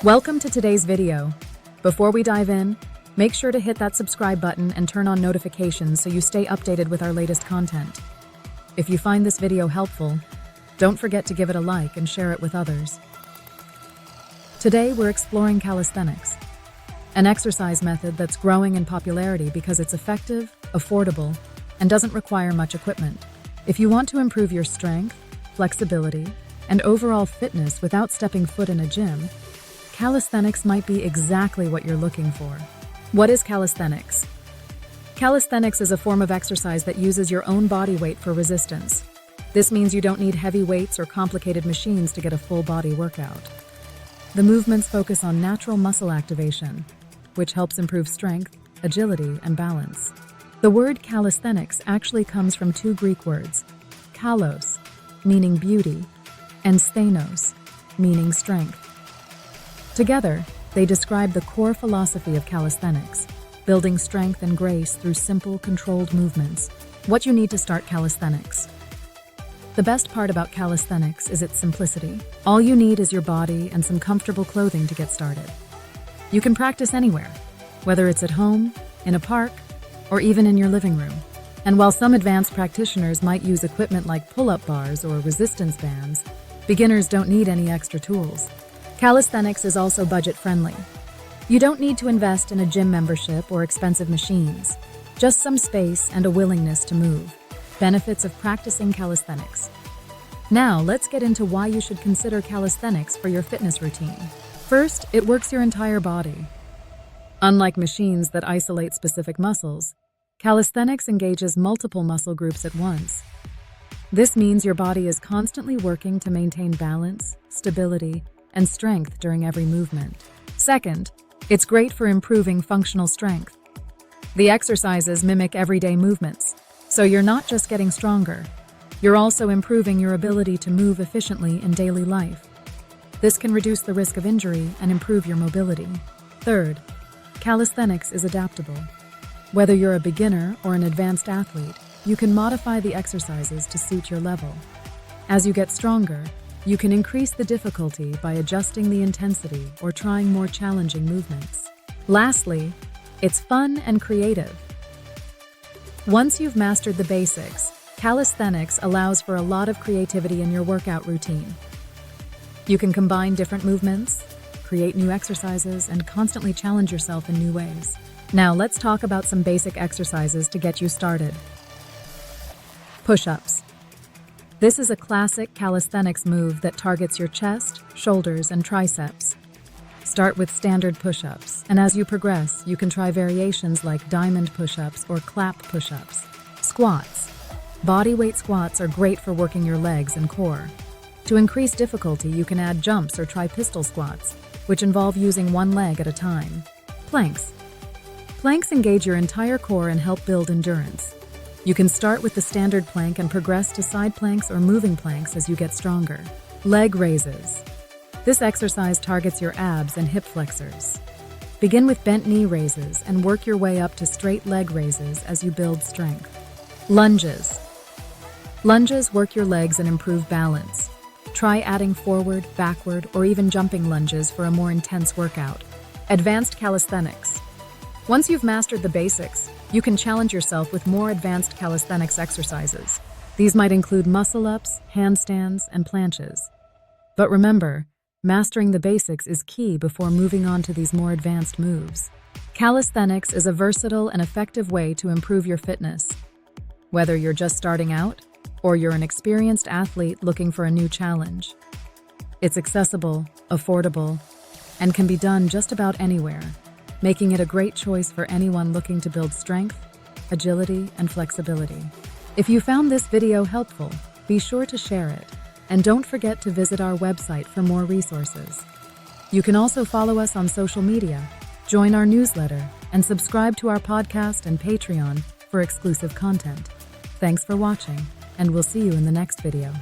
Welcome to today's video. Before we dive in, make sure to hit that subscribe button and turn on notifications so you stay updated with our latest content. If you find this video helpful, don't forget to give it a like and share it with others. Today we're exploring calisthenics, an exercise method that's growing in popularity because it's effective, affordable, and doesn't require much equipment. If you want to improve your strength, flexibility, and overall fitness without stepping foot in a gym, calisthenics might be exactly what you're looking for. What is calisthenics? Calisthenics is a form of exercise that uses your own body weight for resistance. This means you don't need heavy weights or complicated machines to get a full body workout. The movements focus on natural muscle activation, which helps improve strength, agility, and balance. The word calisthenics actually comes from two Greek words, kalos, meaning beauty, and sthenos, meaning strength. Together, they describe the core philosophy of calisthenics, building strength and grace through simple, controlled movements. What you need to start calisthenics. The best part about calisthenics is its simplicity. All you need is your body and some comfortable clothing to get started. You can practice anywhere, whether it's at home, in a park, or even in your living room. And while some advanced practitioners might use equipment like pull-up bars or resistance bands, beginners don't need any extra tools. Calisthenics is also budget-friendly. You don't need to invest in a gym membership or expensive machines, just some space and a willingness to move. Benefits of practicing calisthenics. Now, let's get into why you should consider calisthenics for your fitness routine. First, it works your entire body. Unlike machines that isolate specific muscles, calisthenics engages multiple muscle groups at once. This means your body is constantly working to maintain balance, stability, and strength during every movement. Second, it's great for improving functional strength. The exercises mimic everyday movements, so you're not just getting stronger, you're also improving your ability to move efficiently in daily life. This can reduce the risk of injury and improve your mobility. Third, calisthenics is adaptable. Whether you're a beginner or an advanced athlete, you can modify the exercises to suit your level. As you get stronger, you can increase the difficulty by adjusting the intensity or trying more challenging movements. Lastly, it's fun and creative. Once you've mastered the basics, calisthenics allows for a lot of creativity in your workout routine. You can combine different movements, create new exercises, and constantly challenge yourself in new ways. Now let's talk about some basic exercises to get you started. Push-ups. This is a classic calisthenics move that targets your chest, shoulders, and triceps. Start with standard push-ups, and as you progress, you can try variations like diamond push-ups or clap push-ups. Squats. Bodyweight squats are great for working your legs and core. To increase difficulty, you can add jumps or try pistol squats, which involve using one leg at a time. Planks. Planks engage your entire core and help build endurance. You can start with the standard plank and progress to side planks or moving planks as you get stronger. Leg raises. This exercise targets your abs and hip flexors. Begin with bent knee raises and work your way up to straight leg raises as you build strength. Lunges. Lunges work your legs and improve balance. Try adding forward, backward, or even jumping lunges for a more intense workout. Advanced calisthenics. Once you've mastered the basics, you can challenge yourself with more advanced calisthenics exercises. These might include muscle-ups, handstands, and planches. But remember, mastering the basics is key before moving on to these more advanced moves. Calisthenics is a versatile and effective way to improve your fitness. Whether you're just starting out, or you're an experienced athlete looking for a new challenge. It's accessible, affordable, and can be done just about anywhere, making it a great choice for anyone looking to build strength, agility, and flexibility. If you found this video helpful, be sure to share it, and don't forget to visit our website for more resources. You can also follow us on social media, join our newsletter, and subscribe to our podcast and Patreon for exclusive content. Thanks for watching, and we'll see you in the next video.